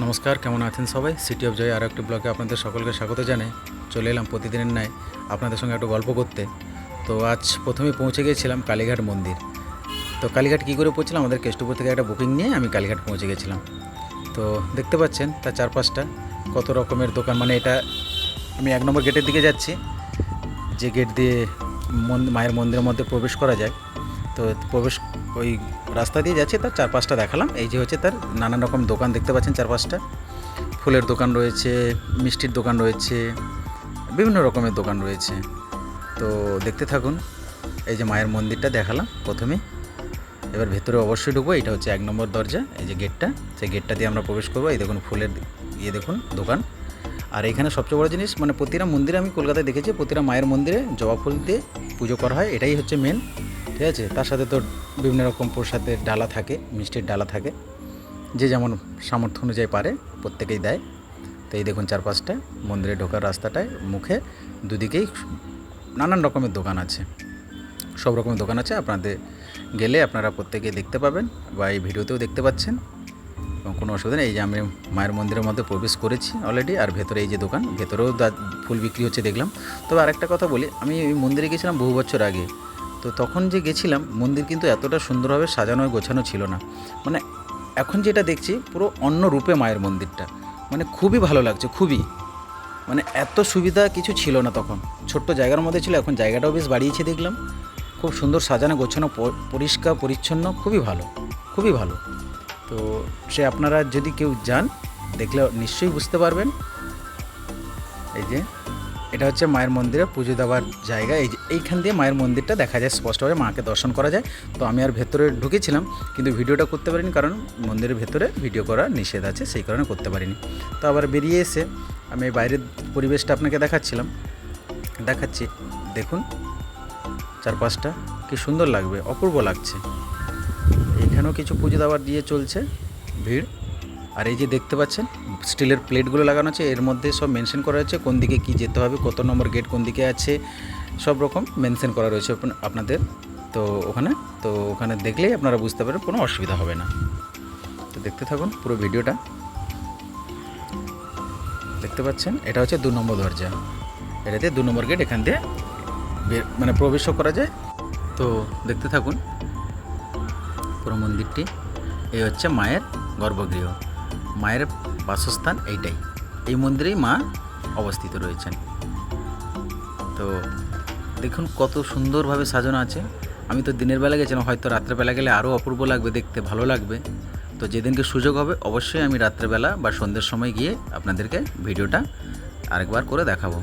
নমস্কার, কেমন আছেন সবাই? সিটি অফ জয় আরও একটি ব্লগে আপনাদের সকলকে স্বাগত জানাই। চলে এলাম প্রতিদিনের ন্যায় আপনাদের সঙ্গে একটু গল্প করতে। তো আজ প্রথমে পৌঁছে গিয়েছিলাম কালীঘাট মন্দির। তো কালীঘাট কী করে পৌঁছলাম, আমাদের কেষ্টপুর থেকে একটা বুকিং নিয়ে আমি কালীঘাট পৌঁছে গেছিলাম। তো দেখতে পাচ্ছেন তার চারপাশটা কত রকমের দোকান। মানে এটা আমি 1 নম্বর গেটের দিকে যাচ্ছি, যে গেট দিয়ে মায়ের মন্দিরের মধ্যে প্রবেশ করা যায়। তো প্রবেশ ওই রাস্তা দিয়ে যাচ্ছে, তার চারপাশটা দেখালাম। এই যে হচ্ছে তার নানান রকম দোকান দেখতে পাচ্ছেন চারপাশটা। ফুলের দোকান রয়েছে, মিষ্টির দোকান রয়েছে, বিভিন্ন রকমের দোকান রয়েছে। তো দেখতে থাকুন। এই যে মায়ের মন্দিরটা দেখালাম প্রথমে, এবার ভেতরে অবশ্যই ঢুকবো। এটা হচ্ছে 1 নম্বর দরজা, এই যে গেটটা, সেই গেটটা দিয়ে আমরা প্রবেশ করবো। এই দেখুন ফুলের দেখুন দোকান। আর এখানে সবচেয়ে বড় জিনিস, মানে প্রতিটা মন্দিরে আমি কলকাতায় দেখেছি, প্রতিটা মায়ের মন্দিরে জবা ফুল দিয়ে পুজো করা হয়, এটাই হচ্ছে মেন। ঠিক আছে, তার সাথে তো বিভিন্ন রকম প্রসাদের ডালা থাকে, মিষ্টির ডালা থাকে, যে যেমন সামর্থ্য অনুযায়ী পারে প্রত্যেকেই দেয়। তো এই দেখুন চারপাশটা মন্দিরে ঢোকার রাস্তাটায় মুখে দুদিকেই নানান রকমের দোকান আছে, সব রকমের দোকান আছে। আপনাদের গেলে আপনারা প্রত্যেকেই দেখতে পাবেন, বা এই ভিডিওতেও দেখতে পাচ্ছেন, এবং কোনো অসুবিধা নেই। এই যে আমি মায়ের মন্দিরের মধ্যে প্রবেশ করেছি অলরেডি। আর ভেতরে এই যে দোকান, ভেতরেও ফুল বিক্রি হচ্ছে দেখলাম। তবে আরেকটা কথা বলি, আমি এই মন্দিরে গেছিলাম বহু বছর আগে। তো তখন যে গেছিলাম, মন্দির কিন্তু এতটা সুন্দরভাবে সাজানো গোছানো ছিল না। মানে এখন যেটা দেখছি পুরো অন্য রূপে মায়ের মন্দিরটা, মানে খুবই ভালো লাগছে, খুবই। মানে এত সুবিধা কিছু ছিল না তখন, ছোট্ট জায়গার মধ্যে ছিল। এখন জায়গাটাও বেশ বাড়িয়েছে দেখলাম, খুব সুন্দর সাজানো গোছানো, পরিষ্কার পরিচ্ছন্ন, খুবই ভালো, খুবই ভালো। তো সে আপনারা যদি কেউ যান, দেখলে নিশ্চয়ই বুঝতে পারবেন। এই যে এটা হচ্ছে মায়ের মন্দিরে পুজো দেওয়ার জায়গা। এই যে এইখান দিয়ে মায়ের মন্দিরটা দেখা যায় স্পষ্টভাবে, মাকে দর্শন করা যায়। তো আমি আর ভেতরে ঢুকেছিলাম, কিন্তু ভিডিওটা করতে পারিনি, কারণ মন্দিরের ভেতরে ভিডিও করা নিষেধ আছে, সেই কারণে করতে পারিনি। তো আবার বেরিয়ে এসে আমি বাইরের পরিবেশটা আপনাকে দেখাচ্ছি। দেখুন চারপাশটা কি সুন্দর লাগবে, অপূর্ব লাগছে। এইখানেও কিছু পুজো দেওয়ার দিয়ে চলছে, ভিড়। আর এই যে দেখতে পাচ্ছেন স্টিলের প্লেটগুলো লাগানো আছে, এর মধ্যে সব মেনশন করা হয়েছে কোন দিকে কি যেতে হবে, কত নম্বর গেট কোন দিকে আছে, সব রকম মেনশন করা রয়েছে আপনাদের। তো ওখানে দেখলেই আপনারা বুঝতে পারবেন, কোনো অসুবিধা হবে না। তো দেখতে থাকুন পুরো ভিডিওটা। দেখতে পাচ্ছেন এটা হচ্ছে 2 নম্বর দরজা, এটাতে 2 নম্বর গেট, এখান দিয়ে মানে প্রবেশও করা যায়। তো দেখতে থাকুন পুরো মন্দিরটি। এই হচ্ছে মায়ের গর্ভগৃহ, মায়ের বাসস্থান এইটাই। এই মন্দিরেই মা অবস্থিত রয়েছেন। তো দেখুন কত সুন্দরভাবে সাজানো আছে। আমি তো দিনের বেলা গেছিলাম, হয়তো রাত্রেবেলা গেলে আরও অপূর্ব লাগবে, দেখতে ভালো লাগবে। তো যেদিনকে সুযোগ হবে অবশ্যই আমি রাত্রেবেলা বা সন্ধ্যের সময় গিয়ে আপনাদেরকে ভিডিওটা আরেকবার করে দেখাবো।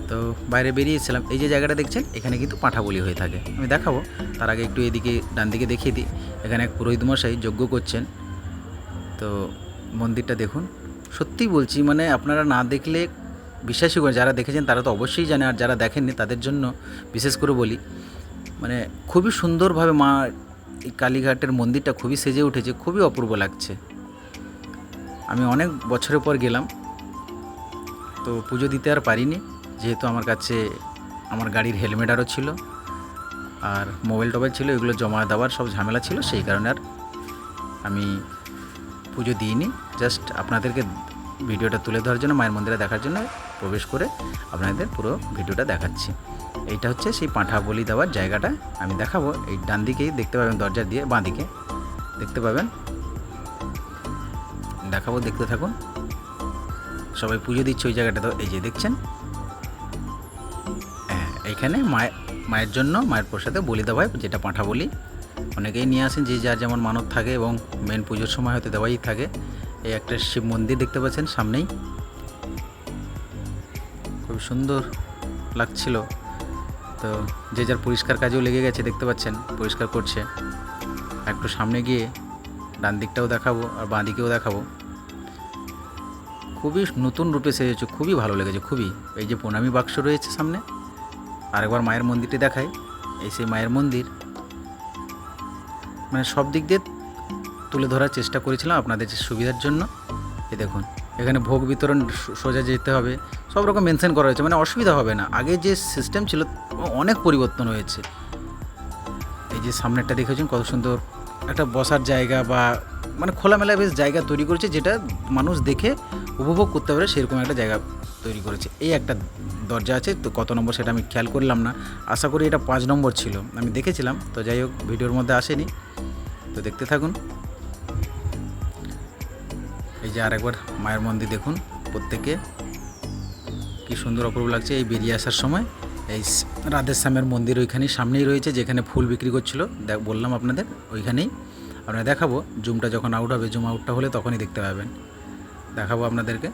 তো বাইরে বেরিয়েছিলাম, এই যে জায়গাটা দেখছেন, এখানে কিন্তু পাঁঠা বলি হয়ে থাকে, আমি দেখাবো। তার আগে একটু এদিকে ডান দিকে দেখিয়ে দিই। এখানে এক পুরোহিত মশাই যজ্ঞ করছেন। তো মন্দিরটা দেখুন, সত্যিই বলছি, মানে আপনারা না দেখলে বিশ্বাসই করেন। যারা দেখেছেন তারা তো অবশ্যই জানে, আর যারা দেখেননি তাদের জন্য বিশেষ করে বলি, মানে খুবই সুন্দরভাবে মা এই কালীঘাটের মন্দিরটা খুবই সেজে উঠেছে, খুবই অপূর্ব লাগছে। আমি অনেক বছরের পর গেলাম, তো পুজো দিতে আর পারিনি, যেহেতু আমার কাছে আমার গাড়ির হেলমেট আরও ছিল, আর মোবাইল টোবাইল ছিল, এগুলো জমা দেওয়ার সব ঝামেলা ছিল, সেই কারণে আর আমি পুজো দিইনি। জাস্ট আপনাদেরকে ভিডিওটা তুলে ধরার জন্য, মায়ের মন্দিরে দেখার জন্য প্রবেশ করে আপনাদের পুরো ভিডিওটা দেখাচ্ছি। এইটা হচ্ছে সেই পাঁঠা বলি দেওয়ার জায়গাটা, আমি দেখাবো। এই ডান দিকেই দেখতে পাবেন, দরজা দিয়ে বাঁ দিকে দেখতে পাবেন, দেখাবো, দেখতে থাকুন। সবাই পুজো দিচ্ছে ওই জায়গাটা। তো এই যে দেখছেন, হ্যাঁ, এইখানে মায়ের জন্য, মায়ের প্রসাদে বলি দেওয়া হয়, যেটা পাঁঠা বলি। অনেকেই নিয়ে আসেন, যে যার যেমন মানত থাকে, এবং মেন পুজোর সময় হয়তো দেওয়াই থাকে। এই একটা শিব মন্দির দেখতে পাচ্ছেন সামনেই, খুব সুন্দর লাগছিল। তো যে যার পরিষ্কার কাজেও লেগে গেছে, দেখতে পাচ্ছেন পরিষ্কার করছে। একটু সামনে গিয়ে ডান দিকটাও দেখাবো আর বাঁ দিকেও দেখাবো। খুবই নতুন রূপে সেজেছে, খুবই ভালো লেগেছে, খুবই। এই যে প্রণামী বাক্স রয়েছে সামনে, আরেকবার মায়ের মন্দিরটি দেখাই। এই সেই মায়ের মন্দির, মানে সব দিক দিয়ে তুলে ধরার চেষ্টা করেছিলাম আপনাদের সুবিধার জন্য। এই দেখুন, এখানে ভোগ বিতরণ সোজা যেতে হবে, সব রকম মেনশন করা হয়েছে, মানে অসুবিধা হবে না। আগে যে সিস্টেম ছিল অনেক পরিবর্তন হয়েছে। এই যে সামনেরটা দেখেছেন কত সুন্দর একটা বসার জায়গা, বা মানে খোলামেলা বেশ জায়গা তৈরি করেছে, যেটা মানুষ দেখে উপভোগ করতে পারে সেরকম একটা জায়গা তৈরি করেছে। এই একটা দরজা আছে, তো কত নম্বর সেটা আমি খেয়াল করলাম না, আশা করি এটা 5 নম্বর ছিল, আমি দেখেছিলাম। তো যাই হোক, ভিডিওর মধ্যে আসেনি, তো দেখতে থাকুন। এই যে আরেকবার মায়ের মন্দির দেখুন, প্রত্যেকে কি সুন্দর অপূর্ব লাগছে। এই বেরিয়ে আসার সময় এই রাধেশ্যামের মন্দির ওইখানেই সামনেই রয়েছে, যেখানে ফুল বিক্রি করছিল, বললাম আপনাদের ওইখানেই। আপনারা দেখাবো, জুমটা যখন আউট হবে, জুম আউটটা হলে তখনই দেখতে পাবেন, দেখাবো আপনাদেরকে।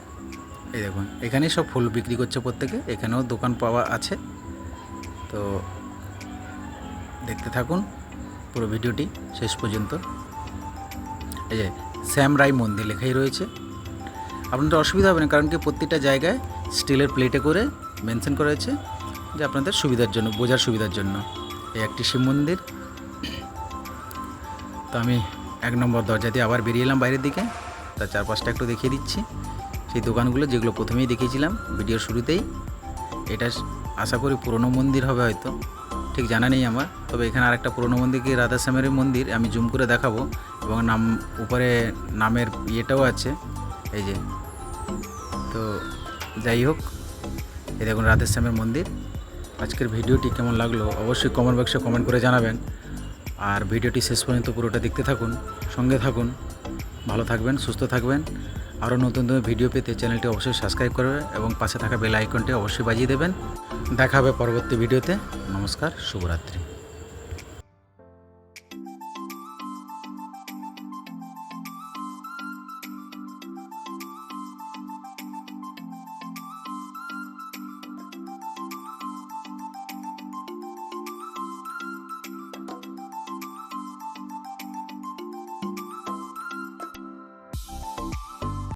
এই দেখুন, এখানেই সব ফুল বিক্রি করছে প্রত্যেকে, এখানেও দোকান পাওয়া আছে। তো দেখতে থাকুন পুরো ভিডিওটি শেষ পর্যন্ত। এই যে শ্যাম রায় মন্দির লেখাই রয়েছে, আপনাদের অসুবিধা হবে না, কারণ কি প্রত্যেকটা জায়গায় স্টিলের প্লেটে করে মেনশন করা হয়েছে, যে আপনাদের সুবিধার জন্য, বোঝার সুবিধার জন্য। এই একটি শিব মন্দির। তো আমি 1 নম্বর দরজা দিয়ে আবার বেরিয়ে এলাম বাইরের দিকে, তার চারপাশটা একটু দেখিয়ে দিচ্ছি। সেই দোকানগুলো যেগুলো প্রথমেই দেখিয়েছিলাম ভিডিওর শুরুতেই। এটা আশা করি পুরনো মন্দির হবে হয়তো, ঠিক জানা নেই আমার। তবে এখানে আরেকটা পুরনো মন্দির, কি রাধাশ্যামের মন্দির, আমি জুম করে দেখাবো। এবং নাম উপরে নামের ইয়েটাও আছে, এই যে। তো যাই হোক, এই দেখুন রাধেশ্যামের মন্দির। আজকের ভিডিওটি কেমন লাগলো অবশ্যই কমেন্ট বক্সে কমেন্ট করে জানাবেন। আর ভিডিওটি শেষ পর্যন্ত পুরোটা দেখতে থাকুন, সঙ্গে থাকুন। ভালো থাকবেন, সুস্থ থাকবেন। আরও নতুন নতুন ভিডিও পেতে চ্যানেলটি অবশ্যই সাবস্ক্রাইব করবেন এবং পাশে থাকা বেল আইকনটি অবশ্যই বাজিয়ে দেবেন। দেখা হবে পরবর্তী ভিডিওতে। নমস্কার, শুভরাত্রি।